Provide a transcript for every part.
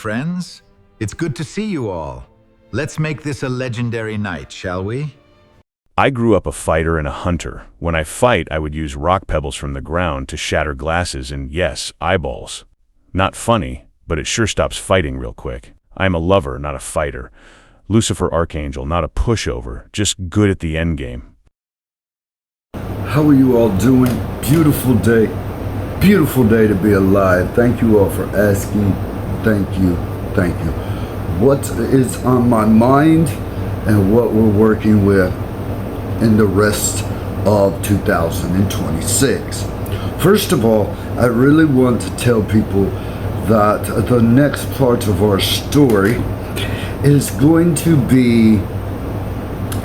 friends. It's good to see you all. Let's make this a legendary night, shall we? I grew up a fighter and a hunter. When I fight, I would use rock pebbles from the ground to shatter glasses and, yes, eyeballs. Not funny, but it sure stops fighting real quick. I am a lover, not a fighter. Lucifer Archangel, not a pushover, just good at the end game. How are you all doing? Beautiful day. Beautiful day to be alive. Thank you all for asking. Thank you. Thank you. What is on my mind and what we're working with in the rest of 2026. First of all, I really want to tell people that the next part of our story is going to be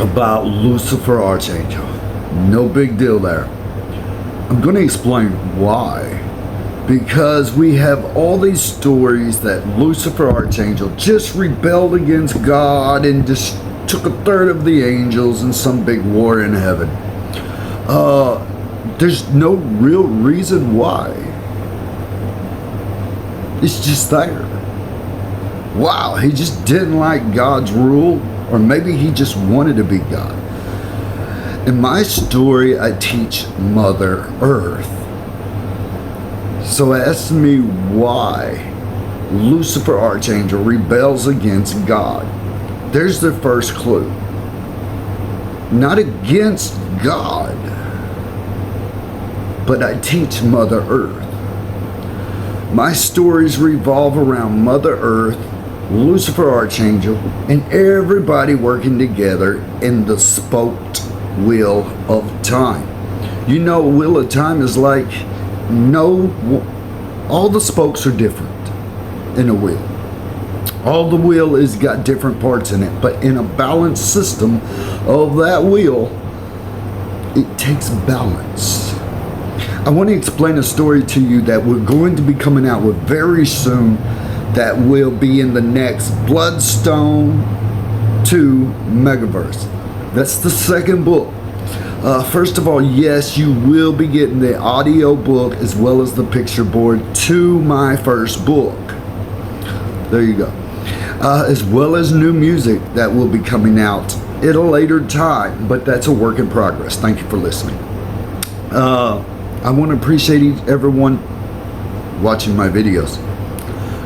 about Lucifer Archangel. No big deal there. I'm going to explain why. Because we have all these stories that Lucifer Archangel just rebelled against God and just took a third of the angels in some big war in heaven. There's no real reason why. It's just there. Wow, he just didn't like God's rule, or maybe he just wanted to be God. In my story, I teach Mother Earth. So ask me why Lucifer Archangel rebels against God. There's the first clue. Not against God, but I teach Mother Earth. My stories revolve around Mother Earth, Lucifer Archangel, and everybody working together in the spoked wheel of time. You know, wheel of time is like all the spokes are different in a wheel. All the wheel is got different parts in it, but in a balanced system of that wheel, it takes balance. I want to explain a story to you that we're going to be coming out with very soon that will be in the next Bloodstone 2 megaverse. That's the second book. First of all, yes, you will be getting the audio book as well as the picture board to my first book. There you go. As well as new music that will be coming out at a later time, but that's a work in progress. Thank you for listening. I want to appreciate everyone watching my videos.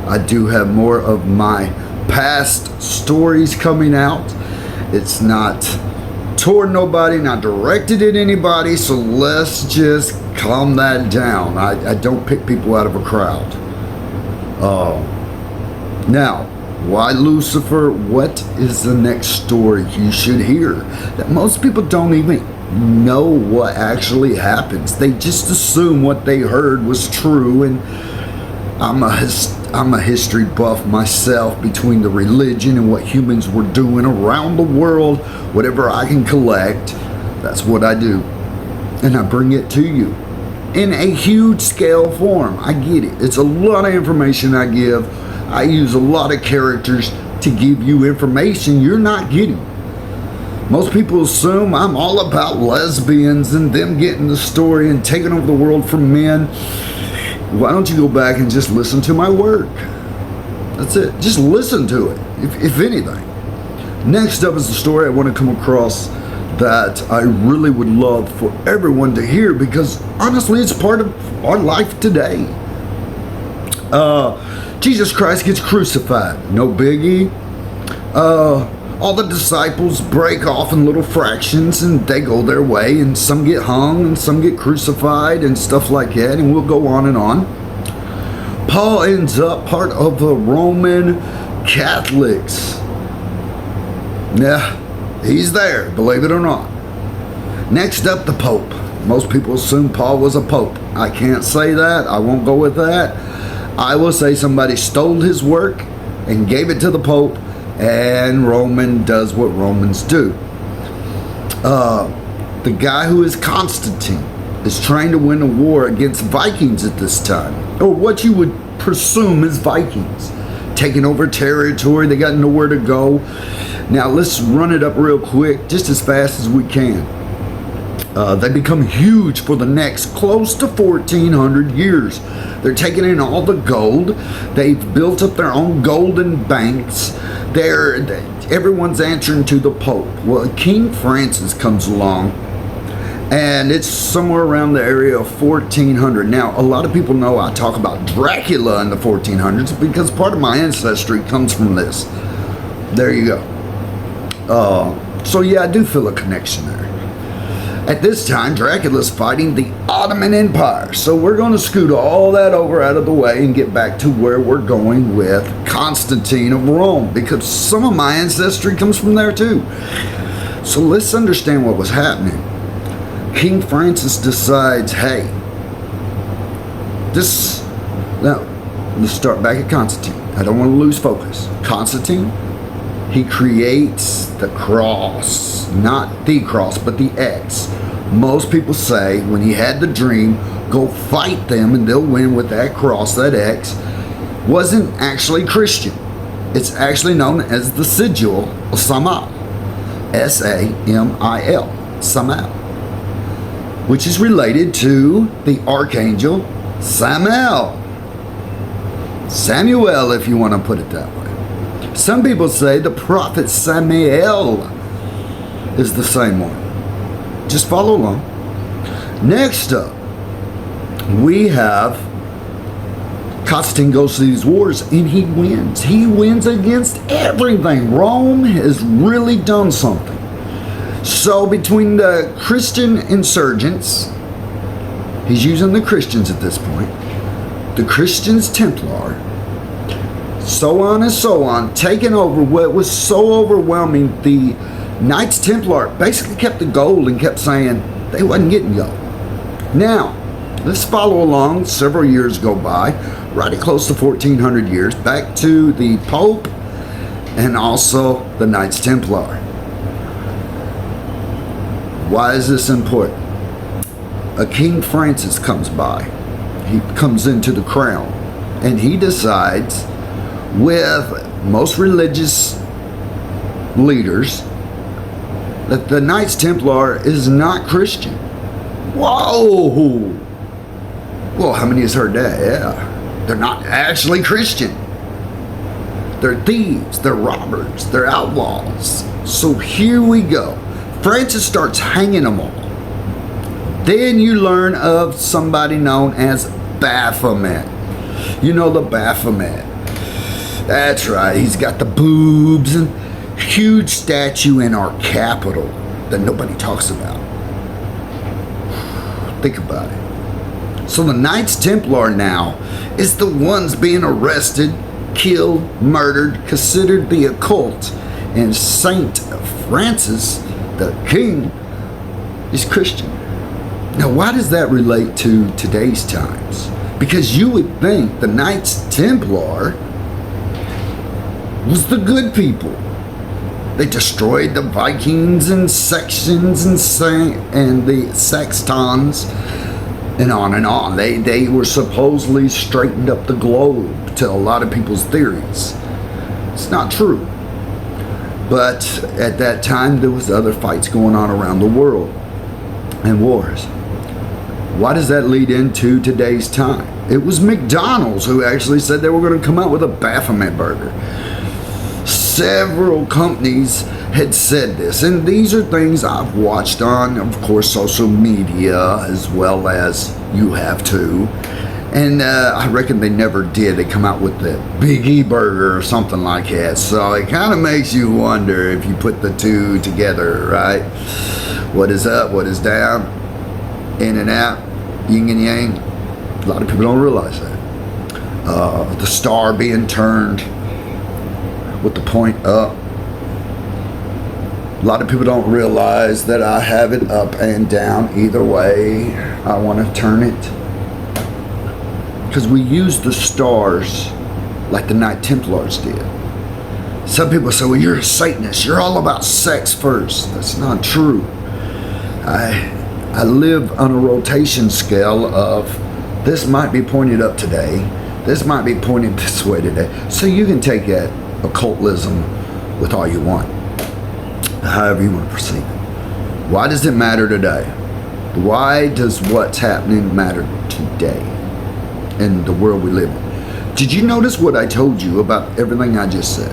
I do have more of my past stories coming out. It's not toward nobody, not directed at anybody, so let's just calm that down. I don't pick people out of a crowd. Now, why Lucifer? What is the next story you should hear? That most people don't even know what actually happens. They just assume what they heard was true, and I'm a history buff myself between the religion and what humans were doing around the world. Whatever I can collect, that's what I do. And I bring it to you in a huge scale form. I get it. It's a lot of information I give. I use a lot of characters to give you information you're not getting. Most people assume I'm all about lesbians and them getting the story and taking over the world from men. Why don't you go back and just listen to my work? That's it. Just listen to it, if anything. Next up is the story I want to come across that I really would love for everyone to hear, because honestly, it's part of our life today. Jesus Christ gets crucified. No biggie. All the disciples break off in little fractions and they go their way, and some get hung and some get crucified and stuff like that, and we'll go on and on. Paul ends up part of the Roman Catholics. Yeah, he's there, believe it or not. Next up, the Pope. Most people assume Paul was a Pope. I can't say that. I won't go with that. I will say somebody stole his work and gave it to the Pope, and Roman does what Romans do. The guy who is Constantine is trying to win a war against Vikings at this time, or what you would presume is Vikings, taking over territory. They got nowhere to go. Now let's run it up real quick, just as fast as we can. They become huge for the next close to 1,400 years. They're taking in all the gold. They've built up their own golden banks. Everyone's answering to the Pope. Well, King Francis comes along, and it's somewhere around the area of 1400. Now, a lot of people know I talk about Dracula in the 1400s because part of my ancestry comes from this. There you go. So yeah, I do feel a connection there. At this time, Dracula's fighting the Ottoman Empire. So we're going to scoot all that over out of the way and get back to where we're going with Constantine of Rome, because some of my ancestry comes from there too. So let's understand what was happening. King Francis decides, hey, now let's start back at Constantine. I don't want to lose focus. Constantine, he creates the cross, not the cross, but the X. Most people say when he had the dream, go fight them and they'll win with that cross, that X. Wasn't actually Christian. It's actually known as the sigil of Samael. S-A-M-I-L, Samael, which is related to the archangel Samuel. Samuel, if you want to put it that way. Some people say the prophet Samuel is the same one. Just follow along. Next up, we have Constantine goes to these wars and he wins. He wins against everything. Rome has really done something. So between the Christian insurgents, he's using the Christians at this point, the Christians Templar, so on and so on, taking over what was so overwhelming. The Knights Templar basically kept the gold and kept saying they wasn't getting gold. Now, let's follow along. Several years go by, right at close to 1,400 years, back to the Pope and also the Knights Templar. Why is this important? A King Francis comes by. He comes into the crown and he decides, with most religious leaders, that the Knights Templar is not Christian. Whoa! Well, how many has heard that? Yeah. They're not actually Christian. They're thieves, they're robbers, they're outlaws. So here we go. Francis starts hanging them all. Then you learn of somebody known as Baphomet. You know the Baphomet. That's right, he's got the boobs and huge statue in our capital that nobody talks about. Think about it. So the Knights Templar now is the ones being arrested, killed, murdered, considered the occult, and Saint Francis, the king, is Christian. Now why does that relate to today's times? Because you would think the Knights Templar was the good people. They destroyed the Vikings and Saxons and the Saxons and on and on. They were supposedly straightened up the globe to a lot of people's theories. It's not true. But at that time there was other fights going on around the world and wars. Why does that lead into today's time? It was McDonald's who actually said they were going to come out with a Baphomet burger. Several companies had said this, and these are things I've watched on, of course, social media, as well as you have too. And I reckon they never did. They come out with the Big E burger or something like that. So it kind of makes you wonder if you put the two together, right? What is up? What is down? In and out, yin and yang. A lot of people don't realize that. The star being turned with the point up. A lot of people don't realize that I have it up and down either way. I want to turn it because we use the stars like the Knight Templars did. Some people say, well, you're a Satanist, you're all about sex first. That's not true. I live on a rotation scale of this might be pointed up today, this might be pointed this way today. So you can take that occultism with all you want, however you want to proceed. Why does it matter today? Why does what's happening matter today in the world we live in? Did you notice what I told you about everything I just said?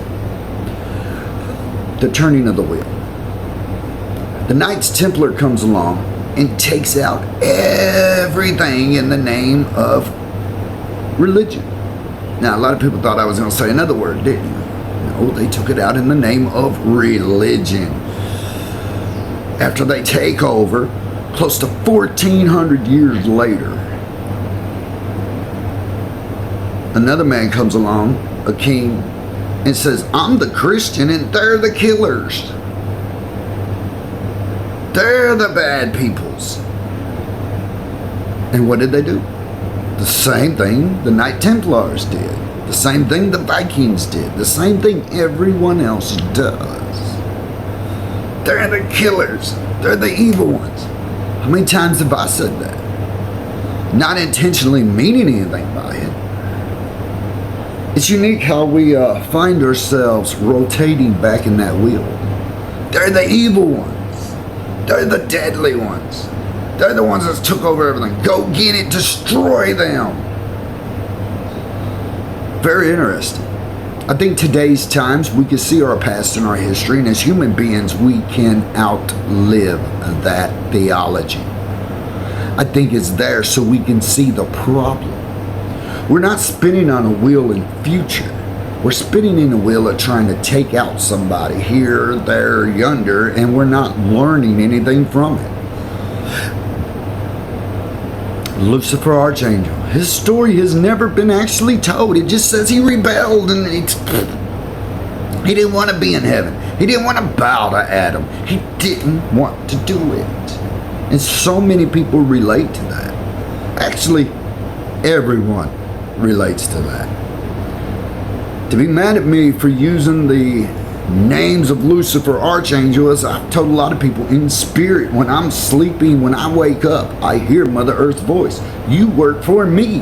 The turning of the wheel. The Knights Templar comes along and takes out everything in the name of religion. Now, a lot of people thought I was going to say another word, didn't you? No, they took it out in the name of religion. After they take over, close to 1,400 years later, another man comes along, a king, and says, I'm the Christian and they're the killers. They're the bad peoples. And what did they do? The same thing the Knight Templars did. The same thing the Vikings did. The same thing everyone else does. They're the killers. They're the evil ones. How many times have I said that? Not intentionally meaning anything by it. It's unique how we find ourselves rotating back in that wheel. They're the evil ones. They're the deadly ones. They're the ones that took over everything. Go get it, destroy them. Very interesting. I think today's times we can see our past and our history, and as human beings we can outlive that theology. I think it's there so we can see the problem. We're not spinning on a wheel in future. We're spinning in a wheel of trying to take out somebody here, there, yonder, and we're not learning anything from it. Lucifer Archangel. His story has never been actually told. It just says he rebelled and he didn't want to be in heaven. He didn't want to bow to Adam. He didn't want to do it. And so many people relate to that. Actually, everyone relates to that. To be mad at me for using the names of Lucifer Archangel, as I've told a lot of people, in spirit, when I'm sleeping, when I wake up, I hear Mother Earth's voice. You work for me.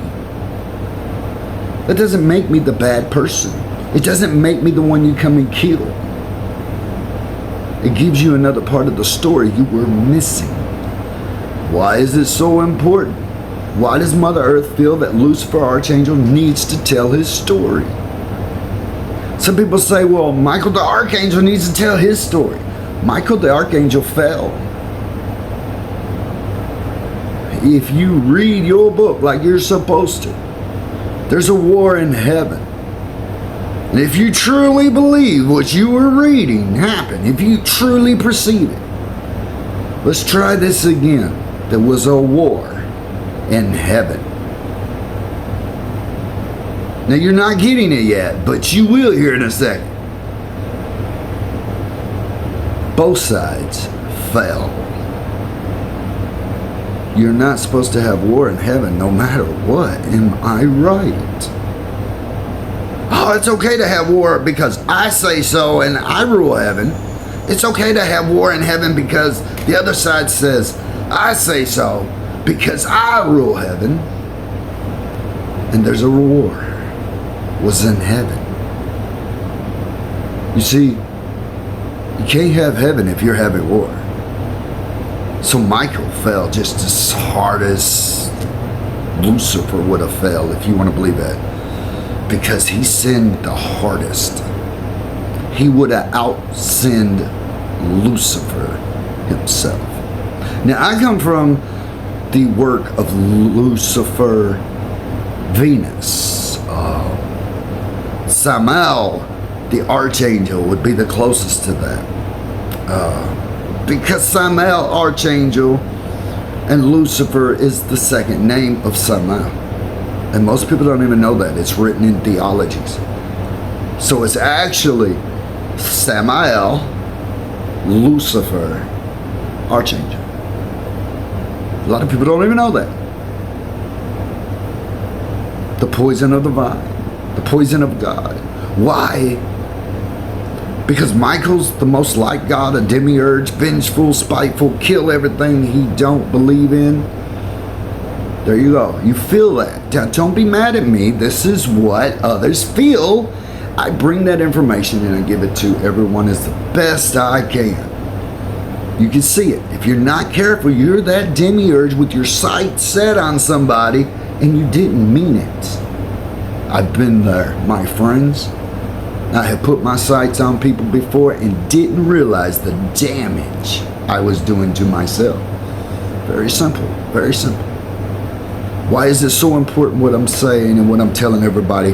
That doesn't make me the bad person. It doesn't make me the one you come and kill. It gives you another part of the story you were missing. Why is it so important? Why does Mother Earth feel that Lucifer Archangel needs to tell his story? Some people say, well, Michael the Archangel needs to tell his story. Michael the Archangel fell. If you read your book like you're supposed to, there's a war in heaven. And if you truly believe what you were reading happened, if you truly perceive it, let's try this again. There was a war in heaven. Now, you're not getting it yet, but you will here in a second. Both sides fell. You're not supposed to have war in heaven no matter what. Am I right? Oh, it's okay to have war because I say so and I rule heaven. It's okay to have war in heaven because the other side says, I say so because I rule heaven. And there's a war. Was in heaven. You see, you can't have heaven if you're having war. So Michael fell just as hard as Lucifer would have fell, if you want to believe that, because he sinned the hardest. He would have out-sinned Lucifer himself. Now, I come from the work of Lucifer, Venus. Samael, the Archangel, would be the closest to that. Because Samael, Archangel, and Lucifer is the second name of Samael. And most people don't even know that. It's written in theologies. So it's actually Samael, Lucifer, Archangel. A lot of people don't even know that. The poison of the vine. The poison of God. Why? Because Michael's the most like God, a demiurge, vengeful, spiteful, kill everything he don't believe in. There you go. You feel that. Now, don't be mad at me. This is what others feel. I bring that information and I give it to everyone as the best I can. You can see it. If you're not careful, you're that demiurge with your sights set on somebody and you didn't mean it. I've been there, my friends. I have put my sights on people before and didn't realize the damage I was doing to myself. Very simple, very simple. Why is it so important what I'm saying and what I'm telling everybody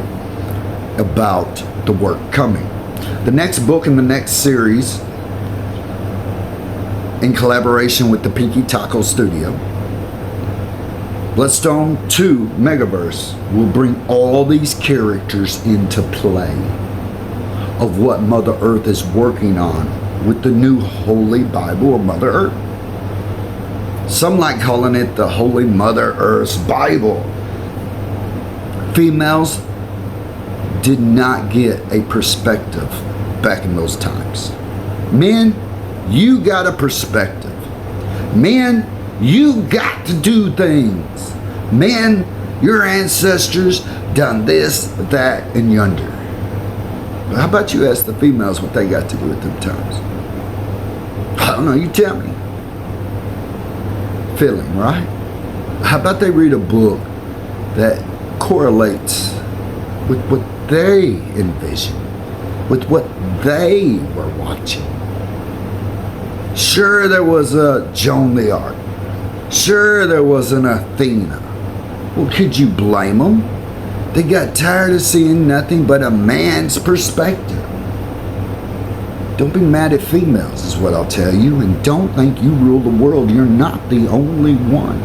about the work coming? The next book in the next series, in collaboration with the Pinky Tacos Studio, Bloodstone 2 Megaverse, will bring all these characters into play of what Mother Earth is working on with the new Holy Bible of Mother Earth. Some like calling it the Holy Mother Earth's Bible. Females did not get a perspective back in those times. Men, you got a perspective. Men, you got to do things. Men, your ancestors done this, that, and yonder. But how about you ask the females what they got to do at them times? I don't know, you tell me. Feeling, right? How about they read a book that correlates with what they envision, with what they were watching? Sure, there was a Joan the Arc. Sure, there was an Athena. Well, could you blame them? They got tired of seeing nothing but a man's perspective. Don't be mad at females is what I'll tell you, and don't think you rule the world. You're not the only one.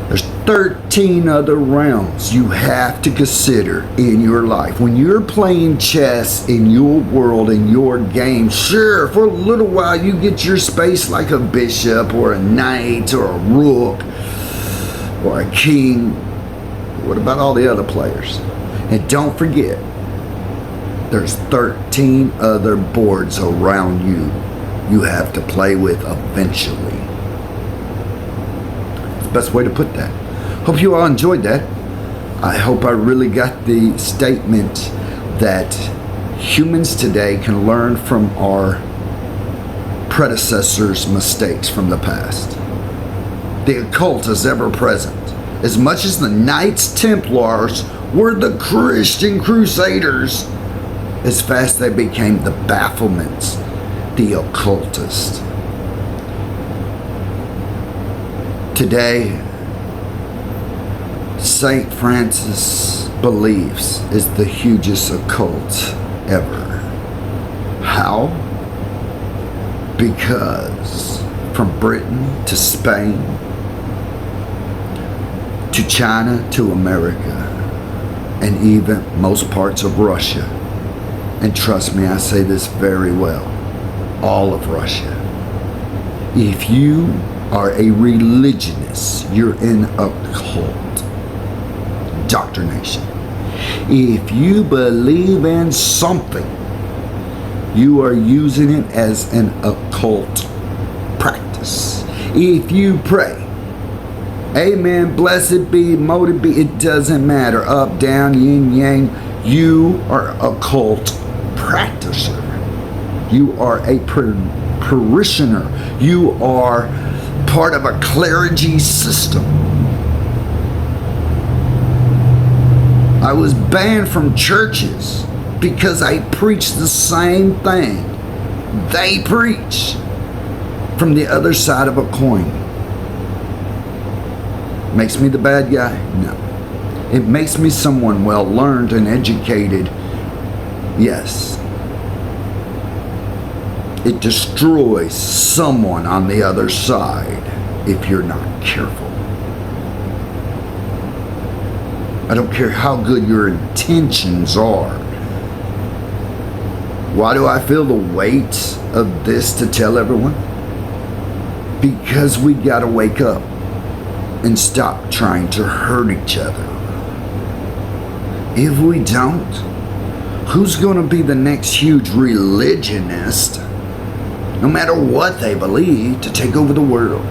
There's 13 other realms you have to consider in your life. When you're playing chess in your world, in your game, sure, for a little while you get your space like a bishop or a knight or a rook or a king. What about all the other players? And don't forget, there's 13 other boards around you have to play with eventually. That's the best way to put that. Hope you all enjoyed that. I hope I really got the statement that humans today can learn from our predecessors' mistakes from the past. The occult is ever present. As much as the Knights Templars were the Christian Crusaders, as fast they became the bafflements, the occultists. Today, St. Francis believes is the hugest occult ever. How? Because from Britain to Spain, to China, to America, and even most parts of Russia, and trust me, I say this very well, all of Russia. If you are a religionist, you're in occult indoctrination. If you believe in something, you are using it as an occult practice. If you pray, amen, blessed be, moted be, it doesn't matter, up, down, yin, yang, you are occult practitioner. You are a parishioner. You are part of a clergy system. I was banned from churches because I preach the same thing they preach from the other side of a coin. Makes me the bad guy? No. It makes me someone well learned and educated. Yes. It destroys someone on the other side if you're not careful. I don't care how good your intentions are. Why do I feel the weight of this to tell everyone? Because we gotta wake up and stop trying to hurt each other. If we don't, who's gonna be the next huge religionist, no matter what they believe, to take over the world?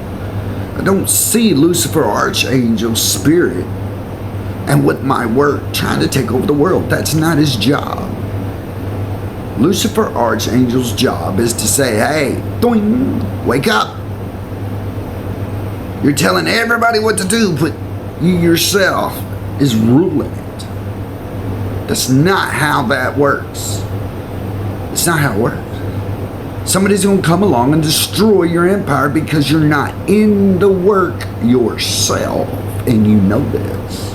I don't see Lucifer, Archangel, Spirit, and with my work trying to take over the world. That's not his job. Lucifer Archangel's job is to say, hey, doing, wake up. You're telling everybody what to do, but you yourself is ruling it. That's not how that works. It's not how it works. Somebody's going to come along and destroy your empire because you're not in the work yourself, and you know this.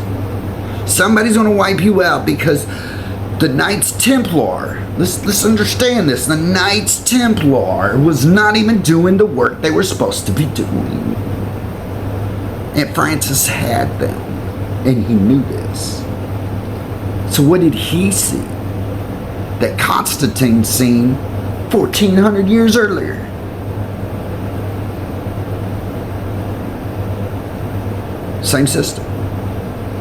Somebody's going to wipe you out because the Knights Templar, let's understand this, the Knights Templar was not even doing the work they were supposed to be doing. And Francis had them, and he knew this. So what did he see that Constantine seen 1400 years earlier? Same system.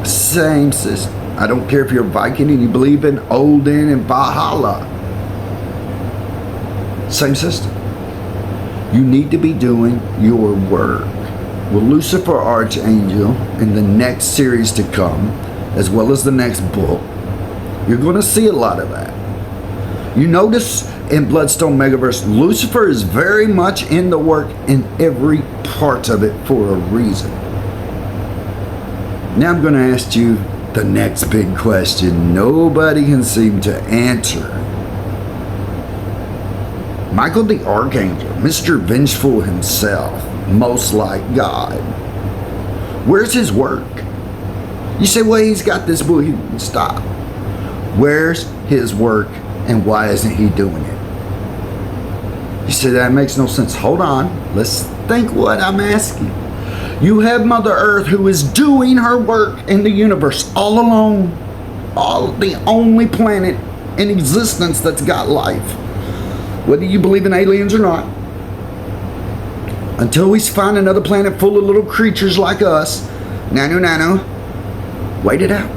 Same system. I don't care if you're a Viking and you believe in Odin and Valhalla. Same system. You need to be doing your work. With Lucifer Archangel in the next series to come, as well as the next book, you're going to see a lot of that. You notice in Bloodstone Megaverse, Lucifer is very much in the work in every part of it for a reason. Now I'm going to ask you the next big question nobody can seem to answer. Michael the Archangel, Mr. Vengeful himself, most like God. Where's his work? You say, well, he's got this book. Stop. Where's his work and why isn't he doing it? You say, that makes no sense. Hold on. Let's think what I'm asking. You have Mother Earth who is doing her work in the universe all alone. The only planet in existence that's got life. Whether you believe in aliens or not. Until we find another planet full of little creatures like us, nano, wait it out.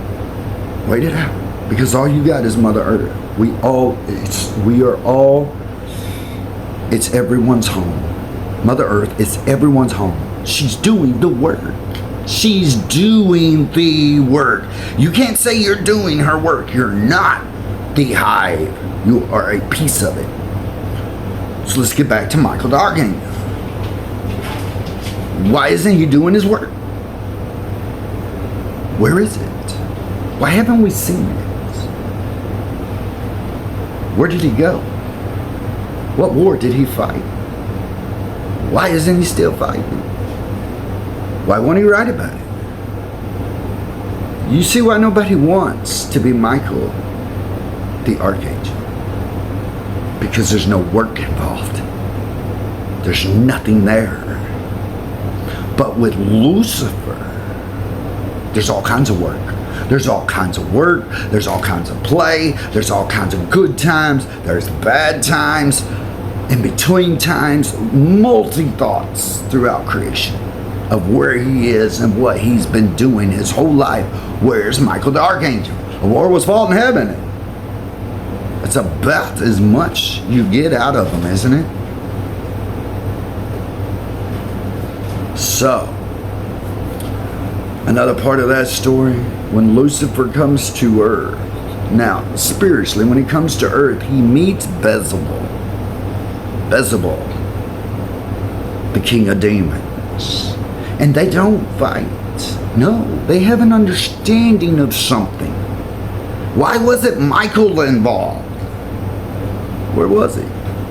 Wait it out. Because all you got is Mother Earth. It's everyone's home. Mother Earth is everyone's home. She's doing the work. She's doing the work. You can't say you're doing her work. You're not the hive. You are a piece of it. So let's get back to Michael the Archangel. Why isn't he doing his work? Where is it? Why haven't we seen it? Where did he go? What war did he fight? Why isn't he still fighting? Why won't he write about it? You see why nobody wants to be Michael the Archangel? Because there's no work involved. There's nothing there. But with Lucifer, there's all kinds of work. There's all kinds of work. There's all kinds of play. There's all kinds of good times. There's bad times. In between times, multi-thoughts throughout creation of where he is and what he's been doing his whole life. Where's Michael the Archangel? A war was fought in heaven. It's about as much you get out of him, isn't it? So, another part of that story, when Lucifer comes to Earth. Now, spiritually, when he comes to Earth, he meets Beelzebub, the king of demons. And they don't fight. No, they have an understanding of something. Why wasn't Michael involved? Where was he?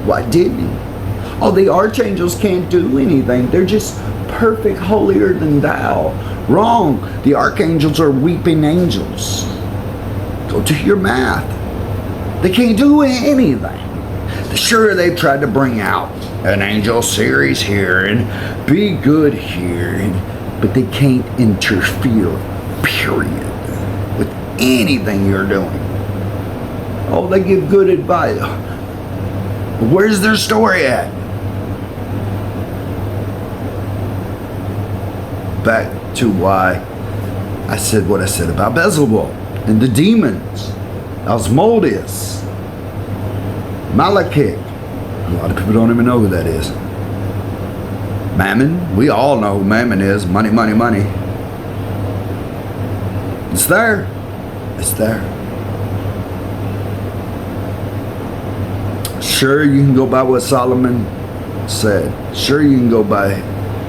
Why didn't he? Oh, the archangels can't do anything. They're just perfect, holier than thou. Wrong. The archangels are weeping angels. Go to your math. They can't do anything. Sure, they've tried to bring out an angel series here and be good here, but they can't interfere, period, with anything you're doing. Oh, they give good advice. Where's their story at? Back to why I said what I said about Beelzebub and the demons. Asmodeus, Malekith. A lot of people don't even know who that is. Mammon. We all know who Mammon is. Money, money, money. It's there. It's there. Sure, you can go by what Solomon said. Sure, you can go by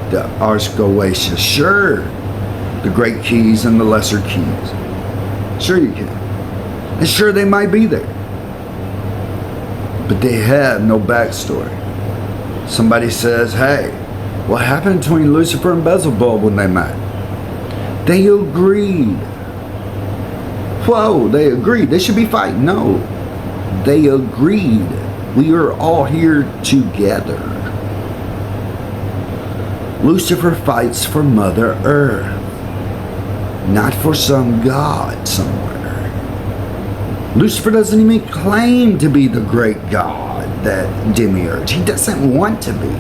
the Ars Goetia. Sure, the great keys and the lesser keys. Sure you can. And sure, they might be there. But they have no backstory. Somebody says, hey, what happened between Lucifer and Beelzebub when they met? They agreed. Whoa, they agreed. They should be fighting. No, they agreed. We are all here together. Lucifer fights for Mother Earth, not for some god somewhere. Lucifer doesn't even claim to be the great god, that demiurge. He doesn't want to be.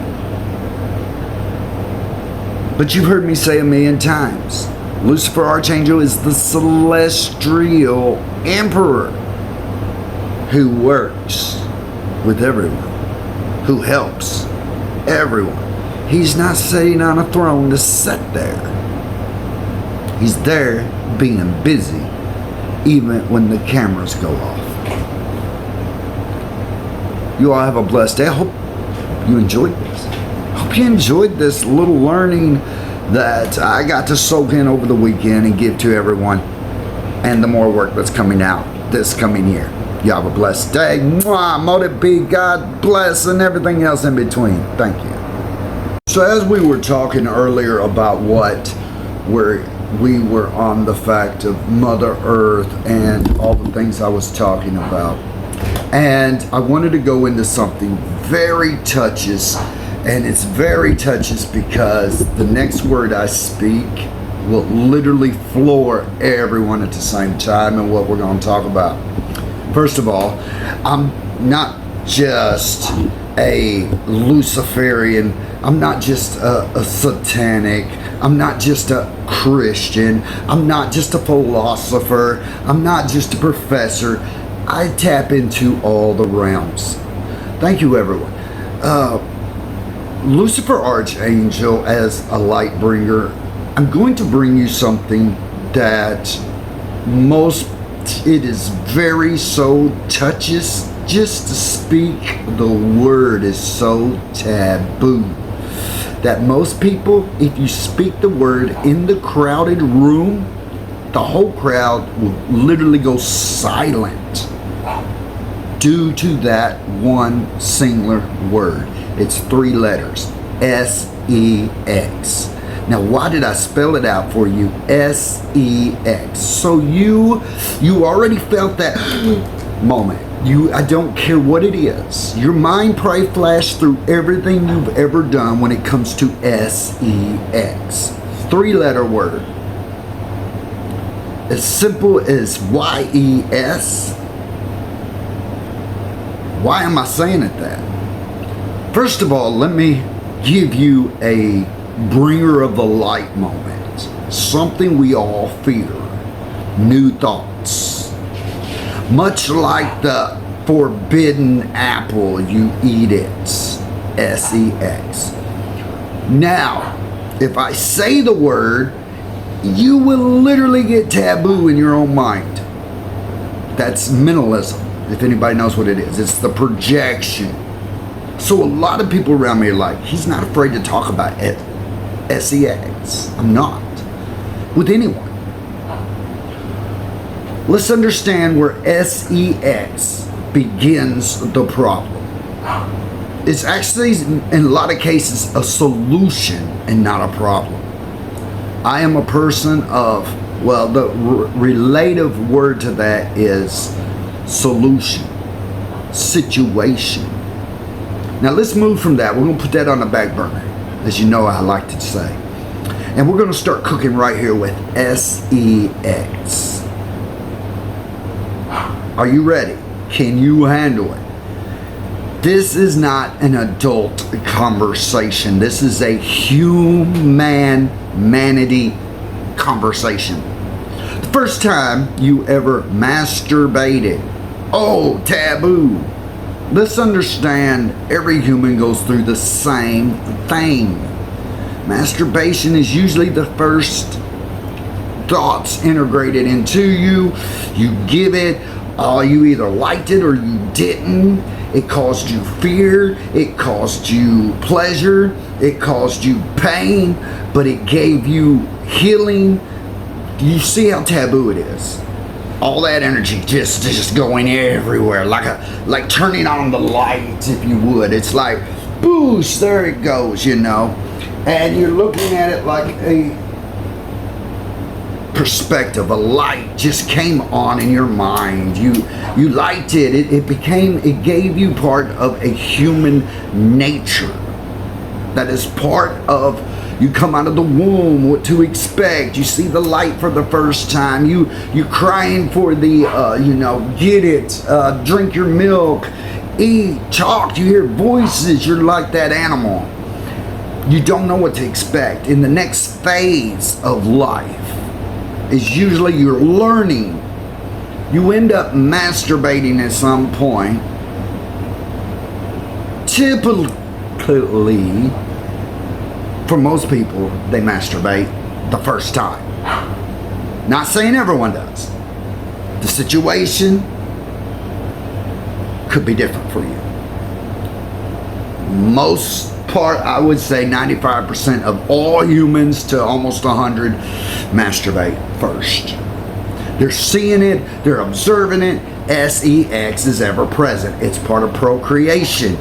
But you've heard me say a million times, Lucifer Archangel is the celestial emperor who works with everyone, who helps everyone. He's not sitting on a throne to sit there. He's there being busy, even when the cameras go off. You all have a blessed day. I hope you enjoyed this. Hope you enjoyed this little learning that I got to soak in over the weekend and give to everyone, and the more work that's coming out this coming year. You have a blessed day. Mwah, mote be, God bless, and everything else in between. Thank you. So as we were talking earlier about we were on the fact of Mother Earth and all the things I was talking about, and I wanted to go into something very touches, and it's very touches because the next word I speak will literally floor everyone at the same time and what we're going to talk about. First of all, I'm not just a Luciferian, I'm not just a satanic, I'm not just a Christian, I'm not just a philosopher, I'm not just a professor. I tap into all the realms. Thank you, everyone. Lucifer Archangel as a light bringer, I'm going to bring you something that it is very so touches. Just to speak the word is so taboo that most people, if you speak the word in the crowded room, the whole crowd will literally go silent due to that one singular word. It's 3 letters, S-E-X. Now, why did I spell it out for you? S-E-X. So you already felt that moment. I don't care what it is. Your mind probably flashed through everything you've ever done when it comes to S-E-X. 3-letter word. As simple as Y-E-S. Why am I saying it that? First of all, let me give you a bringer of the light moment. Something we all fear. New thoughts. Much like the forbidden apple, you eat it. S-E-X. Now, if I say the word, you will literally get taboo in your own mind. That's mentalism, if anybody knows what it is. It's the projection. So a lot of people around me are like, he's not afraid to talk about it. S-E-X. I'm not. With anyone. Let's understand where S-E-X begins the problem. It's actually, in a lot of cases, a solution and not a problem. I am a person of, well, the relative word to that is solution, situation. Now let's move from that. We're going to put that on the back burner, as you know I like to say. And we're going to start cooking right here with S-E-X. Are you ready? Can you handle it? This is not an adult conversation. This is a humanity conversation. The first time you ever masturbated. Oh, taboo. Let's understand every human goes through the same thing. Masturbation is usually the first thoughts integrated into you. You give it. You either liked it or you didn't. it caused you fear, it caused you pleasure, it caused you pain, but it gave you healing. You see how taboo it is? All that energy just going everywhere, like turning on the light, if you would. It's like, boosh, there it goes, you know. And you're looking at it like a perspective, a light just came on in your mind. You liked it. It gave you part of a human nature. That is part of, you come out of the womb, what to expect. You see the light for the first time. You're crying for the, get it, drink your milk, eat, talk. You hear voices. You're like that animal. You don't know what to expect. In the next phase of life is usually you're learning. You end up masturbating at some point. Typically, for most people, they masturbate the first time. Not saying everyone does. The situation could be different for you. Most part, I would say 95% of all humans to almost 100 masturbate first. They're seeing it, they're observing it. Sex is ever present. It's part of procreation.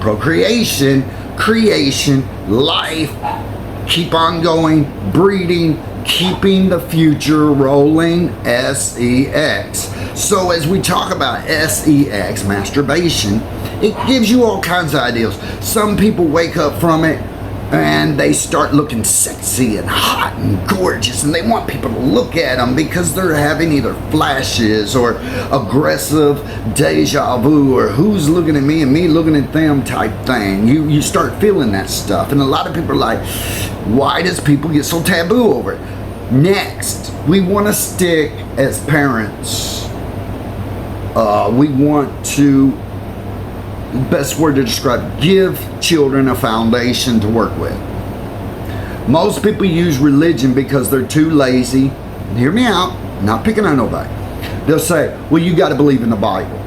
Procreation, creation, life, keep on going, breeding, keeping the future rolling, sex. So as we talk about sex, masturbation, it gives you all kinds of ideas. Some people wake up from it and they start looking sexy and hot and gorgeous, and they want people to look at them because they're having either flashes or aggressive deja vu, or who's looking at me and me looking at them type thing. You start feeling that stuff, and a lot of people are like, why does people get so taboo over it? Next, we want to stick as parents. We want to, best word to describe, give children a foundation to work with. Most people use religion because they're too lazy. Hear me out, not picking on nobody. They'll say, well, you got to believe in the Bible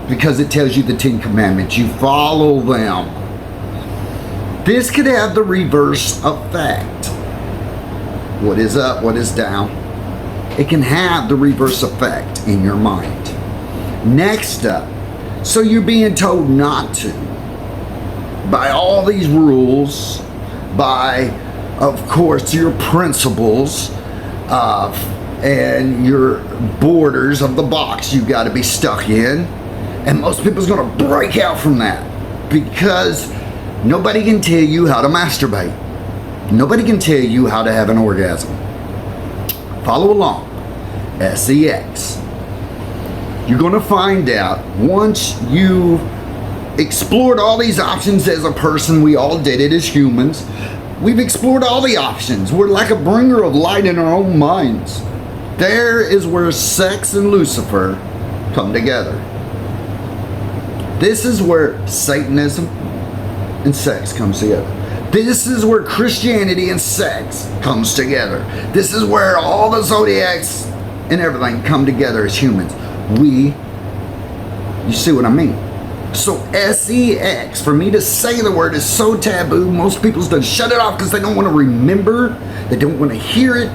because it tells you the 10 Commandments. You follow them. This could have the reverse effect. What is up, what is down? It can have the reverse effect in your mind. Next up, so you're being told not to by all these rules, by, of course, your principles, and your borders of the box you got to be stuck in. And most people's going to break out from that because nobody can tell you how to masturbate. Nobody can tell you how to have an orgasm. Follow along. sex. You're going to find out once you've explored all these options as a person. We all did it as humans. We've explored all the options. We're like a bringer of light in our own minds. There is where sex and Lucifer come together. This is where Satanism and sex comes together. This is where Christianity and sex comes together. This is where all the zodiacs and everything come together as humans. You see what I mean? So sex, for me to say the word is so taboo. Most people just shut it off because they don't want to remember. They don't want to hear it.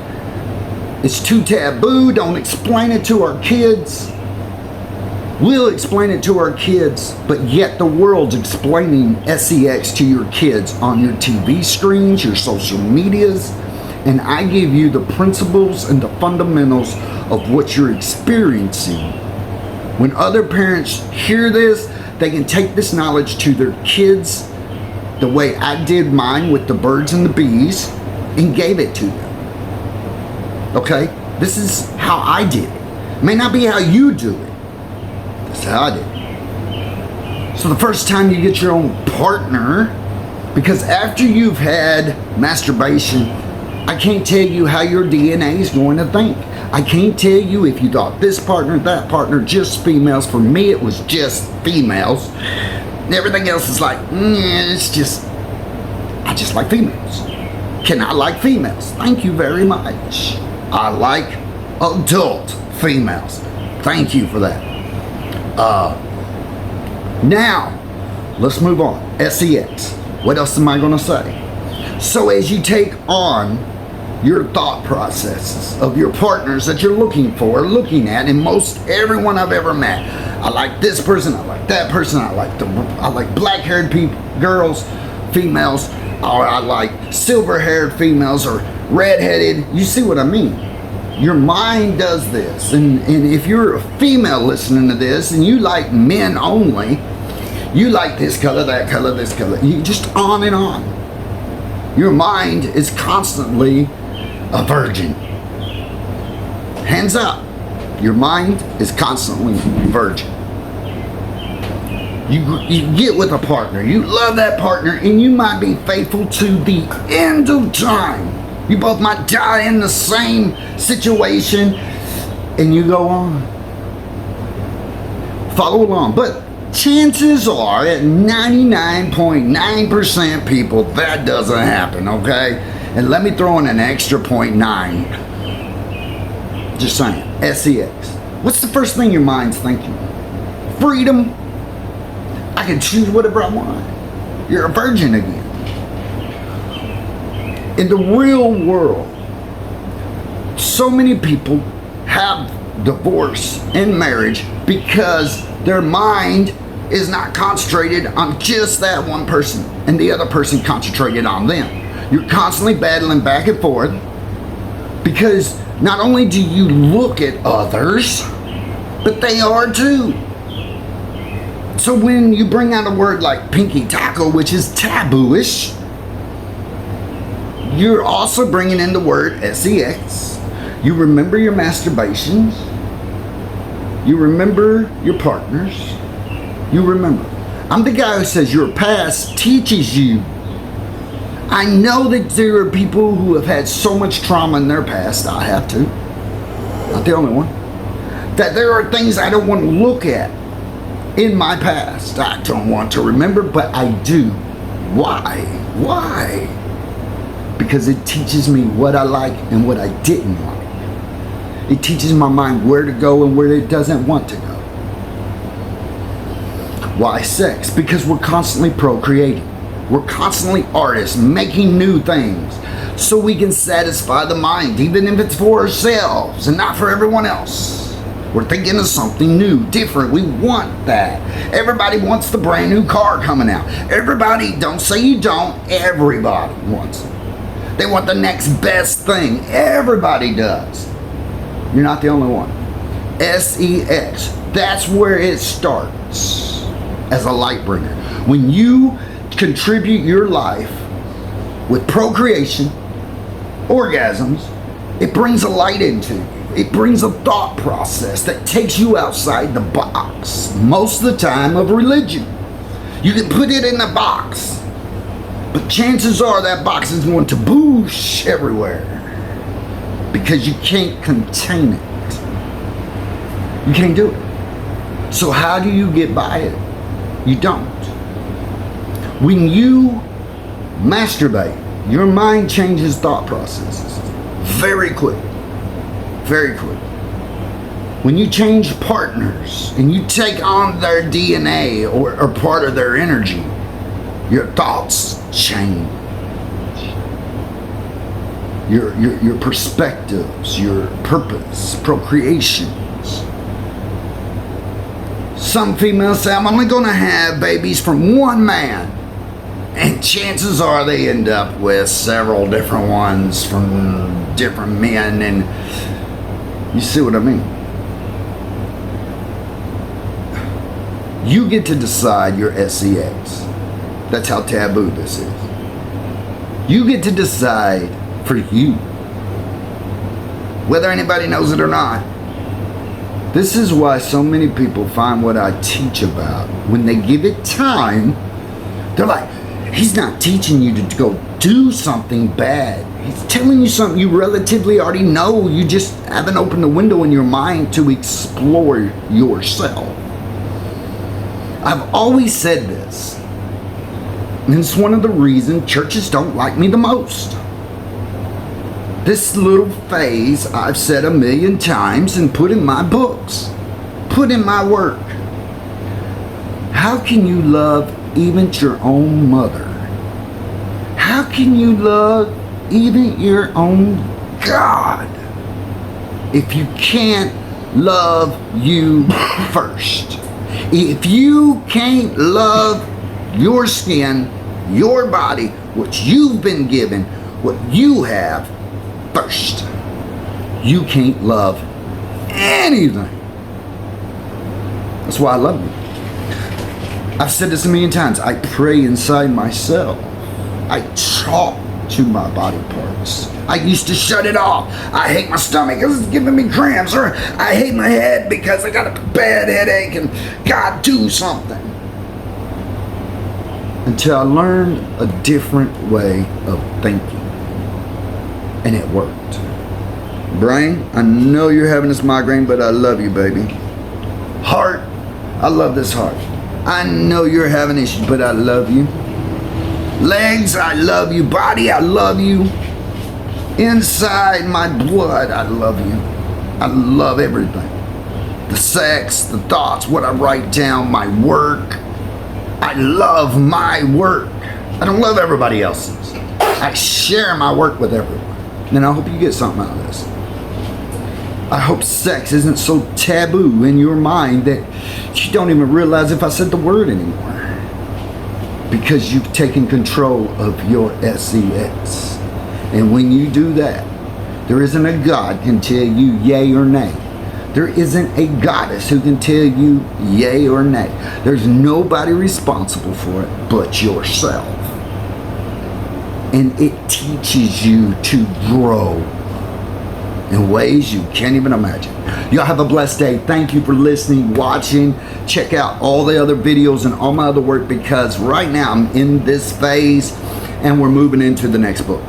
It's too taboo. Don't explain it to our kids. We'll explain it to our kids, but yet the world's explaining sex to your kids on your TV screens, your social medias, and I give you the principles and the fundamentals of what you're experiencing. When other parents hear this, they can take this knowledge to their kids the way I did mine with the birds and the bees and gave it to them. Okay? This is how I did it. It may not be how you do it. That's how I did it. So the first time you get your own partner, because after you've had masturbation, I can't tell you how your DNA is going to think. I can't tell you if you thought this partner, that partner, just females. For me, it was just females. Everything else is like, it's just, I just like females. Can I like females? Thank you very much. I like adult females. Thank you for that. Now, let's move on. SEX. What else am I going to say? So as you take on your thought processes of your partners that you're looking for, looking at, and most everyone I've ever met, I like this person, I like that person, I like black-haired people, girls, females, or I like silver-haired females or red-headed. You see what I mean? Your mind does this, and if you're a female listening to this and you like men only, you like this color, that color, this color, you just on and on. Your mind is constantly a virgin. Hands up. Your mind is constantly virgin. You get with a partner, you love that partner, and you might be faithful to the end of time. You both might die in the same situation, and you go on. Follow along. But chances are, at 99.9% people, that doesn't happen, okay? And let me throw in an extra 0.9. Just saying. SEX. What's the first thing your mind's thinking? Freedom. I can choose whatever I want. You're a virgin again. In the real world, so many people have divorce and marriage because their mind is not concentrated on just that one person and the other person concentrated on them. You're constantly battling back and forth because not only do you look at others, but they are too. So when you bring out a word like pinky taco, which is taboo-ish, you're also bringing in the word sex. You remember your masturbations. You remember your partners. You remember. I'm the guy who says your past teaches you. I know that there are people who have had so much trauma in their past. I have too. Not the only one. That there are things I don't want to look at in my past. I don't want to remember, but I do. Why? Why? Because it teaches me what I like and what I didn't like. It teaches my mind where to go and where it doesn't want to go. Why sex? Because we're constantly procreating. We're constantly artists making new things so we can satisfy the mind, even if it's for ourselves and not for everyone else. We're thinking of something new, different. We want that. Everybody wants the brand new car coming out. Everybody, don't say you don't, everybody wants it. They want the next best thing. Everybody does. You're not the only one. SEX. That's where it starts as a light bringer. When you contribute your life with procreation, orgasms, it brings a light into you. It brings a thought process that takes you outside the box, most of the time of religion. You can put it in a box, but chances are that box is going to boosh everywhere because you can't contain it. You can't do it. So how do you get by it? You don't. When you masturbate, your mind changes thought processes very quick. Very quick. When you change partners and you take on their DNA or part of their energy, your thoughts change. Your perspectives, your purpose, procreations. Some females say, I'm only going to have babies from one man. And chances are they end up with several different ones from different men. And you see what I mean? You get to decide your SEX. That's how taboo this is. You get to decide for you, whether anybody knows it or not. This is why so many people find what I teach about, when they give it time, they're like, he's not teaching you to go do something bad. He's telling you something you relatively already know. You just haven't opened the window in your mind to explore yourself. I've always said this, and it's one of the reasons churches don't like me the most. This little phase I've said 1,000,000 times and put in my books, put in my work. How can you love even your own mother? How can you love even your own God if you can't love you first? If you can't love your skin, your body, what you've been given, what you have first, you can't love anything. That's why I love you. I've said this a million times. I pray inside myself. I talk to my body parts. I used to shut it off. I hate my stomach because it's giving me cramps, or I hate my head because I got a bad headache, and God, do something. Until I learned a different way of thinking. And it worked. Brain, I know you're having this migraine, but I love you, baby. Heart, I love this heart. I know you're having issues, but I love you. Legs, I love you. Body, I love you. Inside my blood, I love you. I love everything. The sex, the thoughts, what I write down, my work. I love my work. I don't love everybody else's. I share my work with everyone. And I hope you get something out of this. I hope sex isn't so taboo in your mind that you don't even realize if I said the word anymore. Because you've taken control of your sex. And when you do that, there isn't a God can tell you yay or nay. There isn't a goddess who can tell you yay or nay. There's nobody responsible for it but yourself. And it teaches you to grow in ways you can't even imagine. Y'all have a blessed day. Thank you for listening, watching. Check out all the other videos and all my other work, because right now I'm in this phase and we're moving into the next book.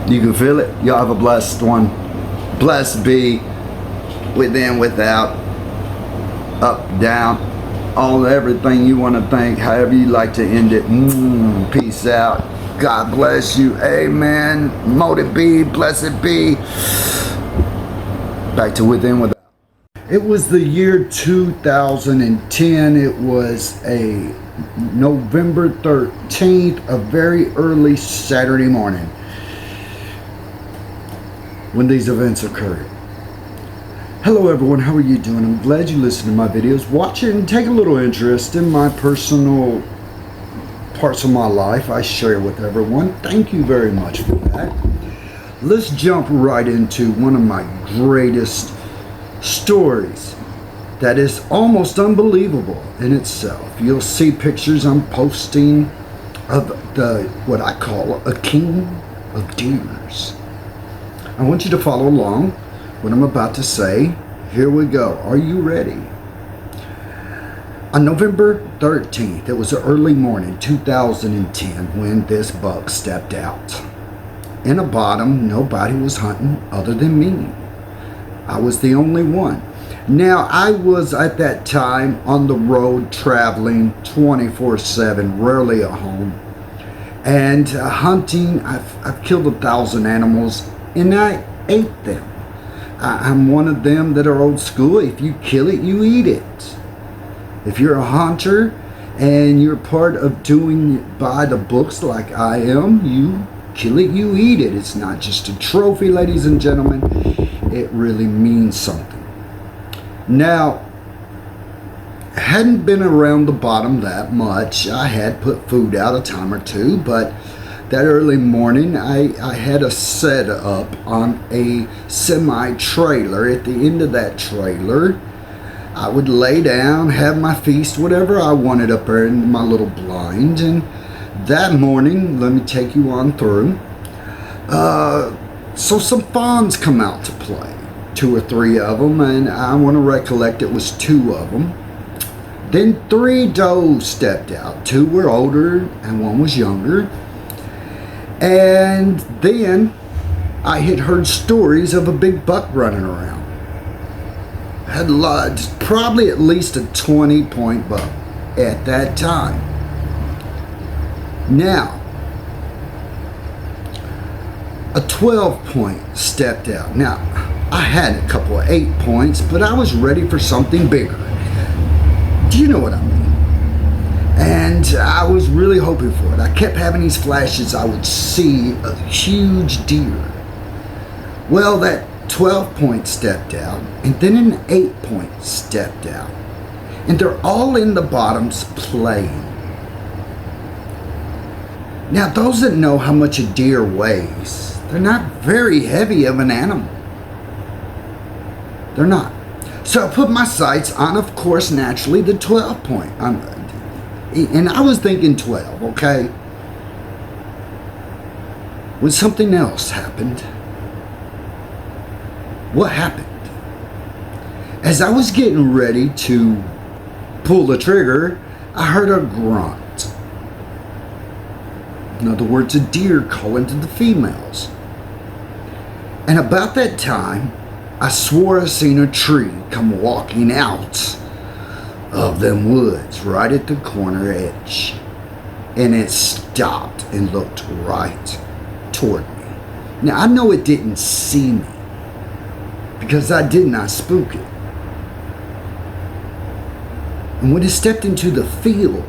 You can feel it. Y'all have a blessed one. Blessed be, within, without, up, down, all everything you want to think, however you like to end it. Peace out. God bless you. Amen. Mote be, blessed be. Back to within, without. It was the year 2010. It was a November 13th, a very early Saturday morning when these events occurred. Hello everyone, how are you doing? I'm glad you listened to my videos. Watch it and take a little interest in my personal parts of my life I share with everyone. Thank you very much for that. Let's jump right into one of my greatest stories that is almost unbelievable in itself. You'll see pictures I'm posting of what I call a king of deers. I want you to follow along what I'm about to say. Here we go. Are you ready? On November 13th, it was early morning 2010 when this buck stepped out. In a bottom, nobody was hunting other than me. I was the only one. Now, I was at that time on the road traveling 24/7, rarely at home. And hunting, I've killed 1,000 animals and I ate them. I'm one of them that are old school. If you kill it, you eat it. If you're a hunter and you're part of doing it by the books like I am, you kill it, you eat it. It's not just a trophy, ladies and gentlemen. It really means something. Now, I hadn't been around the bottom that much. I had put food out a time or two, but that early morning, I had a setup on a semi-trailer. At the end of that trailer, I would lay down, have my feast, whatever I wanted up there in my little blind. And that morning, let me take you on through. So some fawns come out to play, 2 or 3 of them, and I want to recollect it was 2 of them. Then 3 does stepped out. 2 were older and 1 was younger. And then I had heard stories of a big buck running around. Had probably at least a 20-point buck at that time. Now, a 12-point stepped out. Now, I had a couple of 8 points, but I was ready for something bigger. Do you know what I mean? And I was really hoping for it. I kept having these flashes. I would see a huge deer. Well, that 12-point stepped out, and then an 8-point stepped out. And they're all in the bottoms playing. Now, those that know how much a deer weighs, they're not very heavy of an animal. They're not. So I put my sights on, of course, naturally, the 12-point. And I was thinking 12, okay? When something else happened. What happened? As I was getting ready to pull the trigger, I heard a grunt. In other words, a deer calling to the females. And about that time, I swore I seen a tree come walking out of them woods right at the corner edge. And it stopped and looked right toward me. Now, I know it didn't see me because I did not spook it. And when it stepped into the field,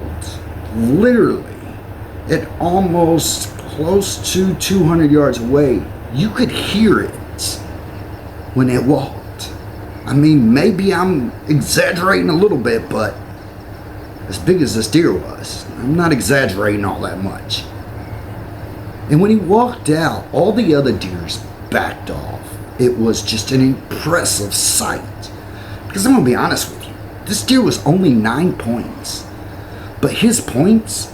literally at almost close to 200 yards away, you could hear it when it walked. I mean, maybe I'm exaggerating a little bit, but as big as this deer was, I'm not exaggerating all that much. And when he walked out, all the other deers backed off. It was just an impressive sight. Because I'm going to be honest with you, this deer was only 9 points. But his points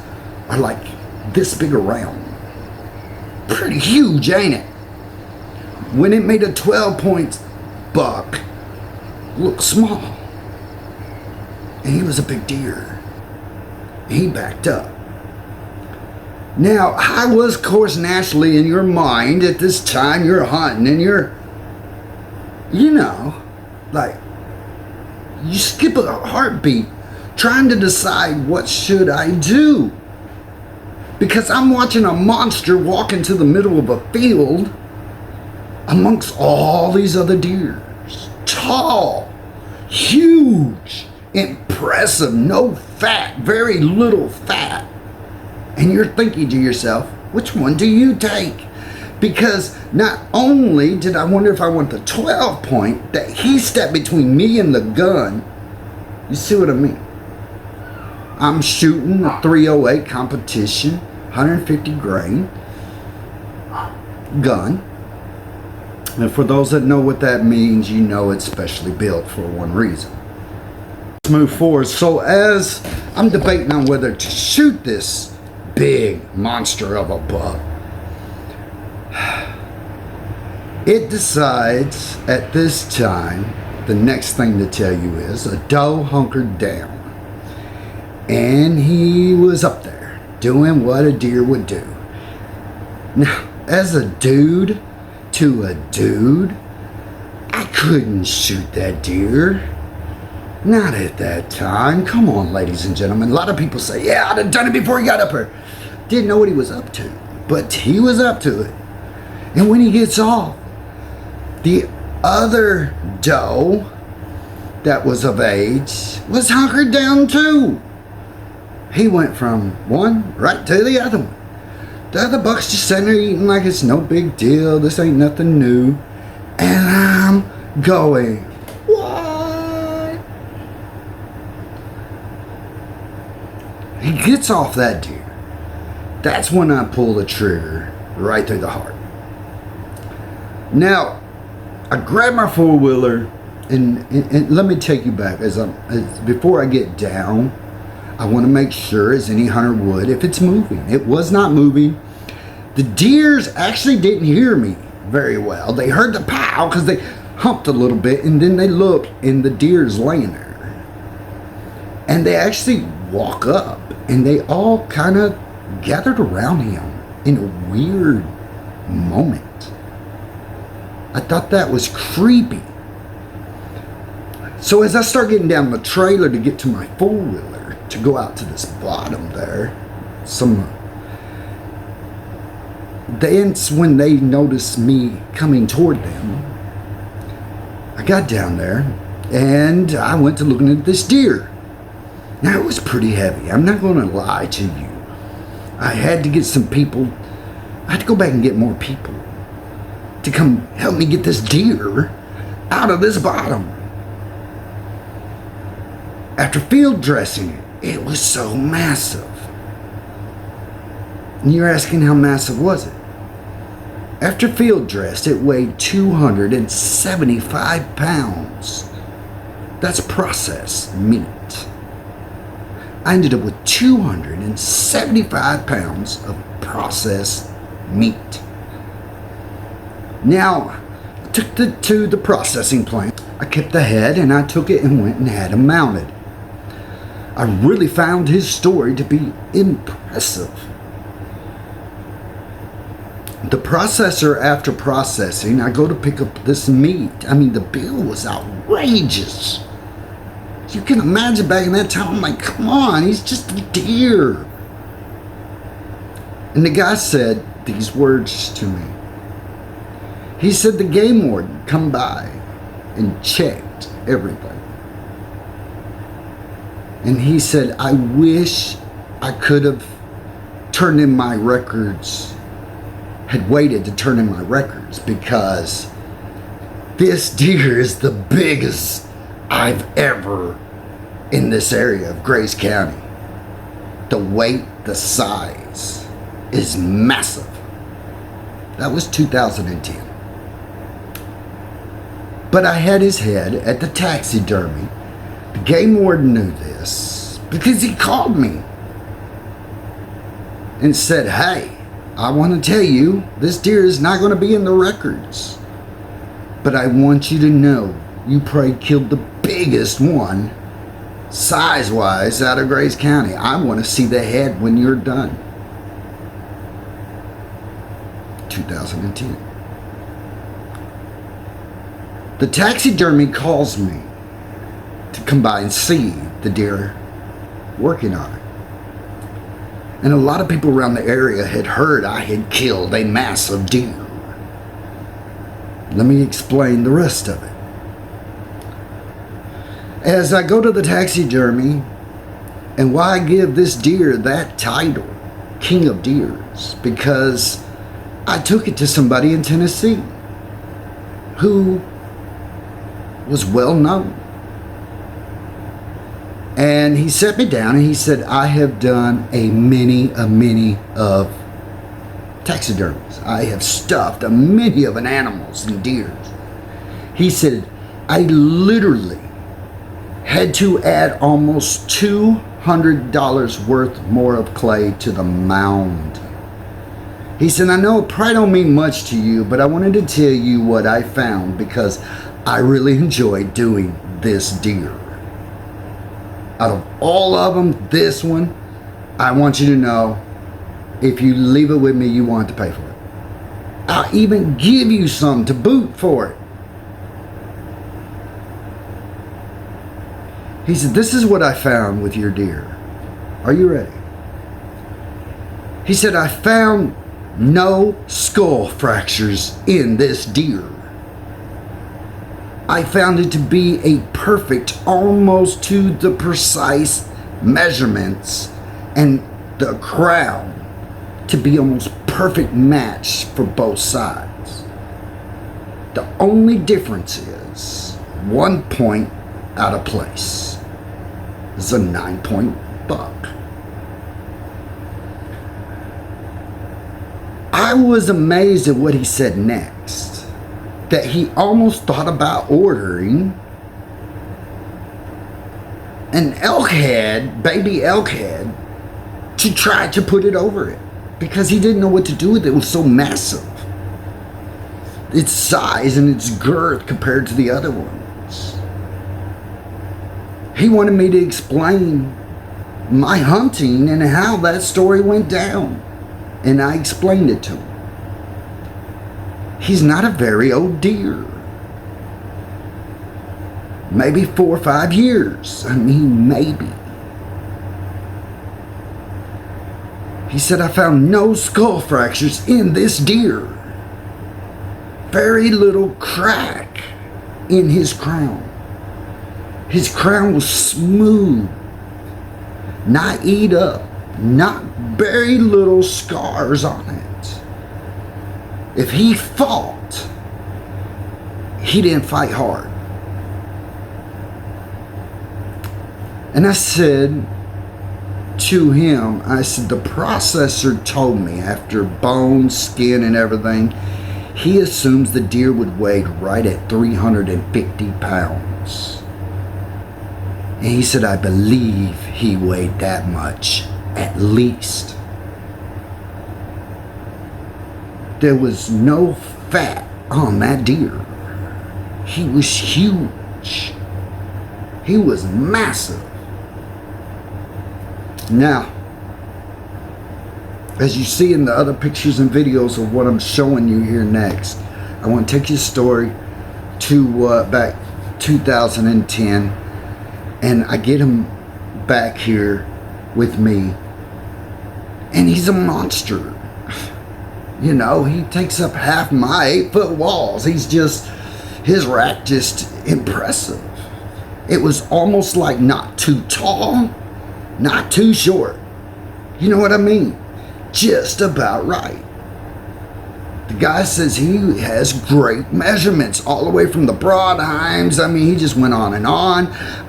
are like this big around. Pretty huge, ain't it? When it made a 12-point buck look small. And he was a big deer. He backed up. Now, I was, of course, naturally in your mind at this time, you're hunting and you're, you know, like, you skip a heartbeat trying to decide what should I do. Because I'm watching a monster walk into the middle of a field amongst all these other deers. Tall, huge, impressive, no fat, very little fat. And you're thinking to yourself, which one do you take? Because not only did I wonder if I want the 12-point, that he stepped between me and the gun. You see what I mean? I'm shooting a 308 competition, 150 grain gun. And for those that know what that means, you know it's specially built for one reason. Let's move forward. So as I'm debating on whether to shoot this big monster of a buck, it decides at this time, the next thing to tell you is a doe hunkered down. And he was up there doing what a deer would do. Now, as a dude to a dude, I couldn't shoot that deer. Not at that time. Come on, ladies and gentlemen. A lot of people say, yeah, I'd have done it before he got up here. Didn't know what he was up to, but he was up to it. And when he gets off, the other doe that was of age was hunkered down too. He went from one right to the other one. The other buck's just sitting there eating like it's no big deal. This ain't nothing new. And I'm going, what? He gets off that deer. That's when I pull the trigger right through the heart. Now, I grab my four-wheeler, and let me take you back. Before I get down, I want to make sure, as any hunter would, if it's moving. It was not moving. The deers actually didn't hear me very well. They heard the pow because they humped a little bit, and then they look, and the deer's laying there. And they actually walk up, and they all kind of gathered around him in a weird moment. I thought that was creepy. So as I start getting down the trailer to get to my four-wheeler, to go out to this bottom there, that's when they noticed me coming toward them. I got down there, and I went to looking at this deer. Now, it was pretty heavy. I'm not going to lie to you. I had to get some people. I had to go back and get more people to come help me get this deer out of this bottom. After field dressing it, it was so massive. And you're asking, how massive was it? After field dressed, it weighed 275 pounds. That's processed meat. I ended up with 275 pounds of processed meat. Now, I took it to the processing plant. I kept the head and I took it and went and had him mounted. I really found his story to be impressive. The processor, after processing, I go to pick up this meat. I mean, the bill was outrageous. You can imagine back in that time, I'm like, come on, he's just a deer. And the guy said these words to me. He said the game warden come by and checked everything. And he said, I wish I could have turned in my records, had waited to turn in my records, because this deer is the biggest I've ever in this area of Grace County. The weight, the size is massive. That was 2010. But I had his head at the taxidermy. The game warden knew this because he called me and said, hey, I want to tell you, this deer is not going to be in the records. But I want you to know, you probably killed the biggest one, size-wise, out of Grace County. I want to see the head when you're done. 2010. The taxidermy calls me to come by and see the deer working on it. And a lot of people around the area had heard I had killed a massive deer. Let me explain the rest of it. As I go to the taxidermy, and why I give this deer that title, King of Deers, because I took it to somebody in Tennessee who was well known. And he sat me down and he said, I have done a many of taxidermies. I have stuffed a many of an animals and deers. He said, I literally had to add almost $200 worth more of clay to the mound. He said, I know it probably don't mean much to you, but I wanted to tell you what I found because I really enjoyed doing this deer. Out of all of them, this one, I want you to know, if you leave it with me, you want to pay for it. I'll even give you some to boot for it. He said, this is what I found with your deer. Are you ready? He said, I found no skull fractures in this deer. I found it to be a perfect, almost to the precise measurements, and the crown to be almost perfect match for both sides. The only difference is 1 point out of place. This is a 9-point buck. I was amazed at what he said next. That he almost thought about ordering an elk head, baby elk head, to try to put it over it. Because he didn't know what to do with it. It was so massive. Its size and its girth compared to the other ones. He wanted me to explain my hunting and how that story went down. And I explained it to him. He's not a very old deer. Maybe 4 or 5 years. I mean, maybe. He said, I found no skull fractures in this deer. Very little crack in his crown. His crown was smooth not eat up, not very little scars on it. If he fought, he didn't fight hard. And I said to him, I said, the processor told me after bone, skin, and everything, he assumes the deer would weigh right at 350 pounds. And he said, I believe he weighed that much, at least. There was no fat on that deer. He was huge. He was massive. Now, as you see in the other pictures and videos of what I'm showing you here next, I want to take your story to back 2010, and I get him back here with me, and he's a monster. You know, he takes up half my 8-foot walls. His rack just impressive. It was almost like not too tall, not too short. You know what I mean? Just about right. The guy says he has great measurements all the way from the broad hinds. I mean, he just went on and on.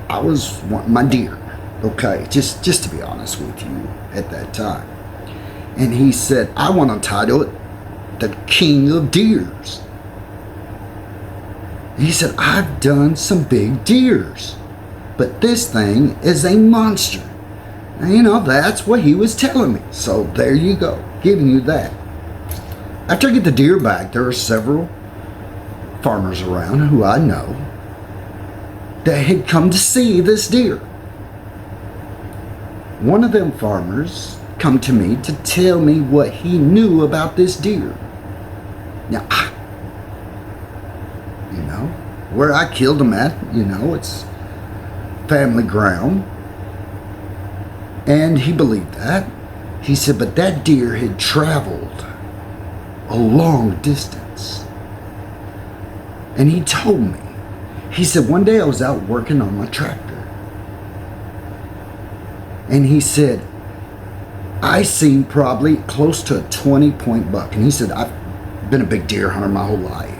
I was wanting my deer, okay, just to be honest with you at that time. And he said, I want to title it the King of Deers. He said, I've done some big deers, but this thing is a monster. And, you know, that's what he was telling me. So there you go, giving you that. After I get the deer back, there are several farmers around who I know that had come to see this deer. One of them farmers come to me to tell me what he knew about this deer. Now, you know, where I killed him at, you know, it's family ground. And he believed that. He said, but that deer had traveled a long distance. And he told me, he said, one day I was out working on my tractor. And he said, I seen probably close to a 20-point buck. And he said, I've been a big deer hunter my whole life.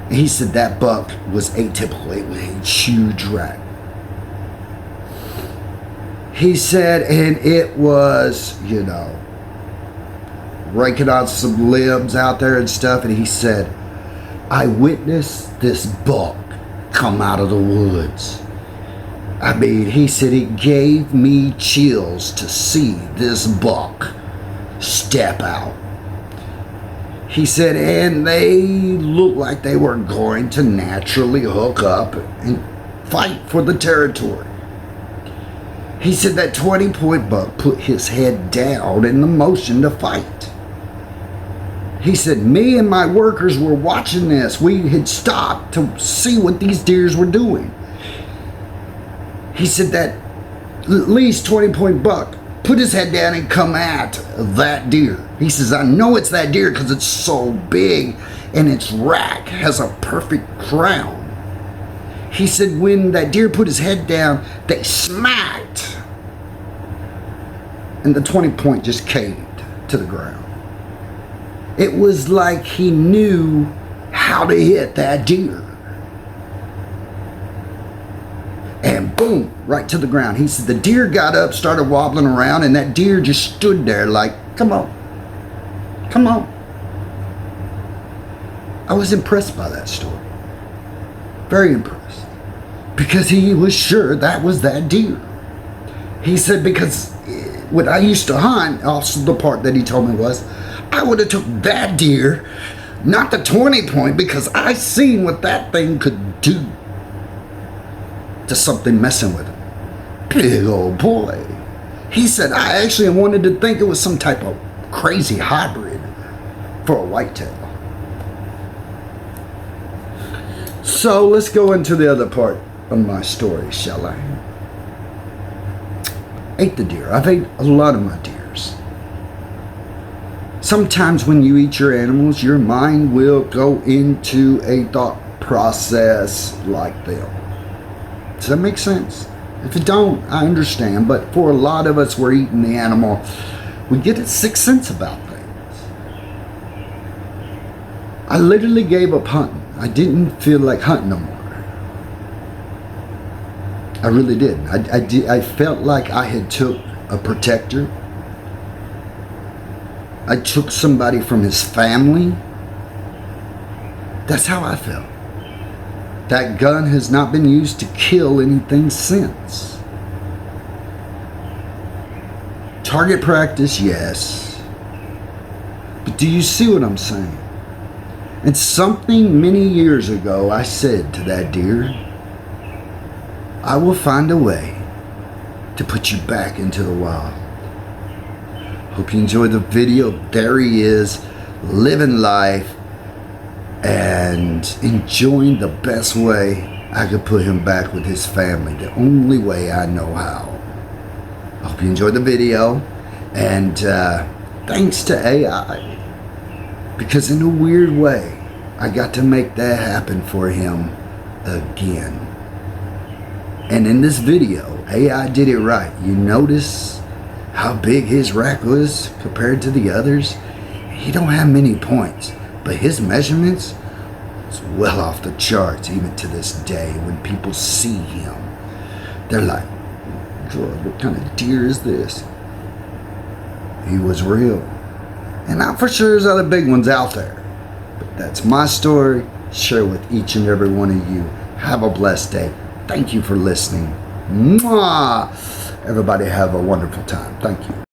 And he said that buck was atypical. It was a huge rack. He said, and it was, you know, raking out some limbs out there and stuff. And he said, I witnessed this buck come out of the woods. I mean, he said it gave me chills to see this buck step out. He said, and they looked like they were going to naturally hook up and fight for the territory. He said that 20-point buck put his head down in the motion to fight. He said, me and my workers were watching this. We had stopped to see what these deers were doing. He said that at least 20-point buck put his head down and come at that deer. He says, I know it's that deer because it's so big and its rack has a perfect crown. He said when that deer put his head down, they smacked. And the 20-point just caved to the ground. It was like he knew how to hit that deer. And boom, right to the ground. He said the deer got up, started wobbling around, and that deer just stood there like, come on, come on. I was impressed by that story. Very impressed. Because he was sure that was that deer. He said because when I used to hunt, also the part that he told me was, I would have took that deer, not the 20-point, because I seen what that thing could do to something messing with him. Big old boy. He said, I actually wanted to think it was some type of crazy hybrid for a whitetail. So let's go into the other part of my story, shall I? Ate the deer. I've ate a lot of my deers. Sometimes when you eat your animals, your mind will go into a thought process like them. Does that make sense? If you don't, I understand. But for a lot of us, we're eating the animal. We get a sixth sense about things. I literally gave up hunting. I didn't feel like hunting no more. I really didn't. I felt like I had took a protector. I took somebody from his family. That's how I felt. That gun has not been used to kill anything since. Target practice, yes. But do you see what I'm saying? And something many years ago I said to that deer, I will find a way to put you back into the wild. Hope you enjoyed the video. There he is, living life and enjoying the best way I could put him back with his family, the only way I know how. I hope you enjoyed the video, and thanks to AI, because in a weird way I got to make that happen for him again. And in this video, AI did it right. You notice how big his rack was compared to the others? He don't have many points, but his measurements is well off the charts even to this day. When people see him, they're like, what kind of deer is this? He was real. And I'm for sure there's other big ones out there. But that's my story. Share with each and every one of you. Have a blessed day. Thank you for listening. Mwah! Everybody have a wonderful time. Thank you.